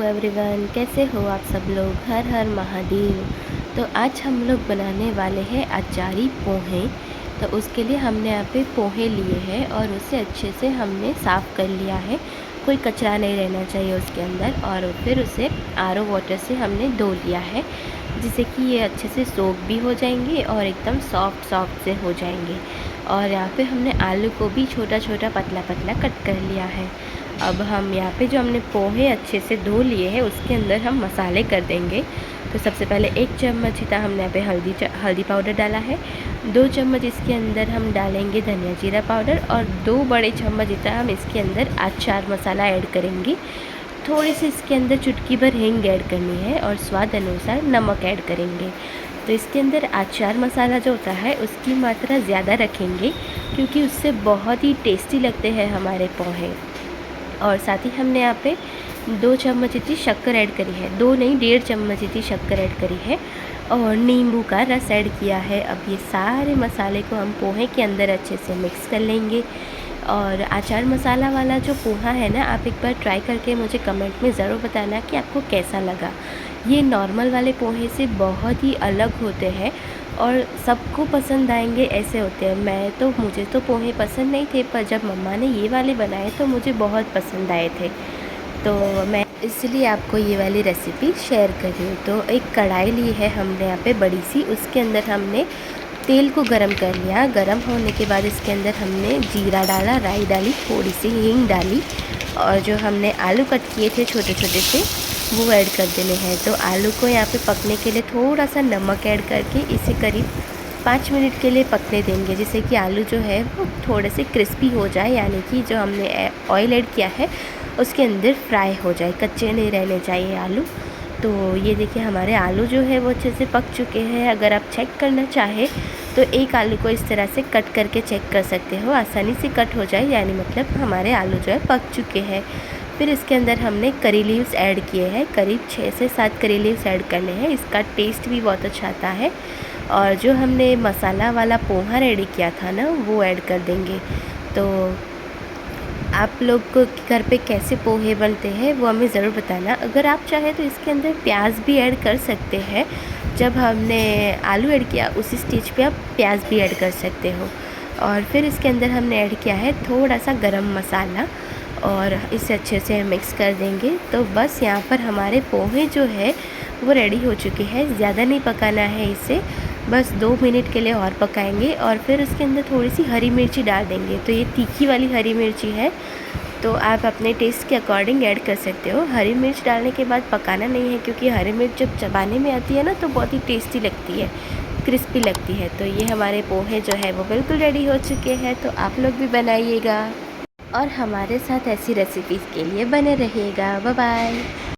Everyone, कैसे हो आप सब लोग। हर हर महादेव। तो आज हम लोग बनाने वाले हैं अचारी पोहे। तो उसके लिए हमने यहाँ पे पोहे लिए हैं और उसे अच्छे से हमने साफ़ कर लिया है। कोई कचरा नहीं रहना चाहिए उसके अंदर। और फिर उसे आरओ वाटर से हमने धो लिया है, जिससे कि ये अच्छे से सोक भी हो जाएंगे और एकदम सॉफ्ट सॉफ्ट से हो जाएंगे। और यहाँ पे हमने आलू को भी छोटा छोटा पतला पतला कट कर लिया है। अब हम यहाँ पे जो हमने पोहे अच्छे से धो लिए हैं उसके अंदर हम मसाले कर देंगे। तो सबसे पहले 1 चम्मच जितना हमने यहाँ पे हल्दी पाउडर डाला है। 2 चम्मच इसके अंदर हम डालेंगे धनिया जीरा पाउडर और 2 बड़े चम्मच जितना हम इसके अंदर अचार मसाला ऐड करेंगे। थोड़ी सी इसके अंदर चुटकी भर हींग ऐड करनी है और स्वाद अनुसार नमक ऐड करेंगे। तो इसके अंदर अचार मसाला जो होता है उसकी मात्रा ज़्यादा रखेंगे, क्योंकि उससे बहुत ही टेस्टी लगते हैं हमारे पोहे। और साथ ही हमने यहाँ पे 2 चम्मच इतनी शक्कर ऐड करी है, 2 नहीं 1.5 चम्मच इतनी शक्कर ऐड करी है और नींबू का रस ऐड किया है। अब ये सारे मसाले को हम पोहे के अंदर अच्छे से मिक्स कर लेंगे। और अचार मसाला वाला जो पोहा है ना, आप एक बार ट्राई करके मुझे कमेंट में ज़रूर बताना कि आपको कैसा लगा। ये नॉर्मल वाले पोहे से बहुत ही अलग होते हैं और सबको पसंद आएंगे ऐसे होते हैं। मुझे तो पोहे पसंद नहीं थे, पर जब मम्मा ने ये वाले बनाए तो मुझे बहुत पसंद आए थे। तो मैं इसलिए आपको ये वाली रेसिपी शेयर कर रही हूँ। तो एक कढ़ाई ली है हमने यहाँ पे बड़ी सी, उसके अंदर हमने तेल को गरम कर लिया। गरम होने के बाद इसके अंदर हमने जीरा डाला, राई डाली, थोड़ी सी हींग डाली और जो हमने आलू कट किए थे छोटे छोटे से वो ऐड कर देने हैं। तो आलू को यहाँ पे पकने के लिए थोड़ा सा नमक ऐड करके इसे करीब 5 मिनट के लिए पकने देंगे, जिससे कि आलू जो है वो थोड़े से क्रिस्पी हो जाए, यानी कि जो हमने ऑयल ऐड किया है उसके अंदर फ्राई हो जाए, कच्चे नहीं रहने चाहिए आलू। तो ये देखिए हमारे आलू जो है वो अच्छे से पक चुके हैं। अगर आप चेक करना चाहें तो एक आलू को इस तरह से कट करके चेक कर सकते हो, आसानी से कट हो जाए, यानी मतलब हमारे आलू जो है पक चुके हैं। फिर इसके अंदर हमने करी लीव्स ऐड किए हैं, करीब 6 से 7 करी लीव्स ऐड करने हैं, इसका टेस्ट भी बहुत अच्छा आता है। और जो हमने मसाला वाला पोहा रेडी किया था ना वो ऐड कर देंगे। तो आप लोग को घर पे कैसे पोहे बनते हैं वो हमें ज़रूर बताना। अगर आप चाहें तो इसके अंदर प्याज भी ऐड कर सकते हैं। जब हमने आलू ऐड किया उसी स्टेज पे आप प्याज भी ऐड कर सकते हो। और फिर इसके अंदर हमने ऐड किया है थोड़ा सा गरम मसाला और इसे अच्छे से मिक्स कर देंगे। तो बस यहाँ पर हमारे पोहे जो है वो रेडी हो चुके हैं। ज़्यादा नहीं पकाना है इसे, बस 2 मिनट के लिए और पकाएंगे और फिर उसके अंदर थोड़ी सी हरी मिर्ची डाल देंगे। तो ये तीखी वाली हरी मिर्ची है, तो आप अपने टेस्ट के अकॉर्डिंग ऐड कर सकते हो। हरी मिर्च डालने के बाद पकाना नहीं है, क्योंकि हरी मिर्च जब चबाने में आती है ना तो बहुत ही टेस्टी लगती है, क्रिस्पी लगती है। तो ये हमारे पोहे जो है वो बिल्कुल रेडी हो चुके हैं। तो आप लोग भी बनाइएगा और हमारे साथ ऐसी रेसिपीज़ के लिए बने रहिएगा। Bye bye.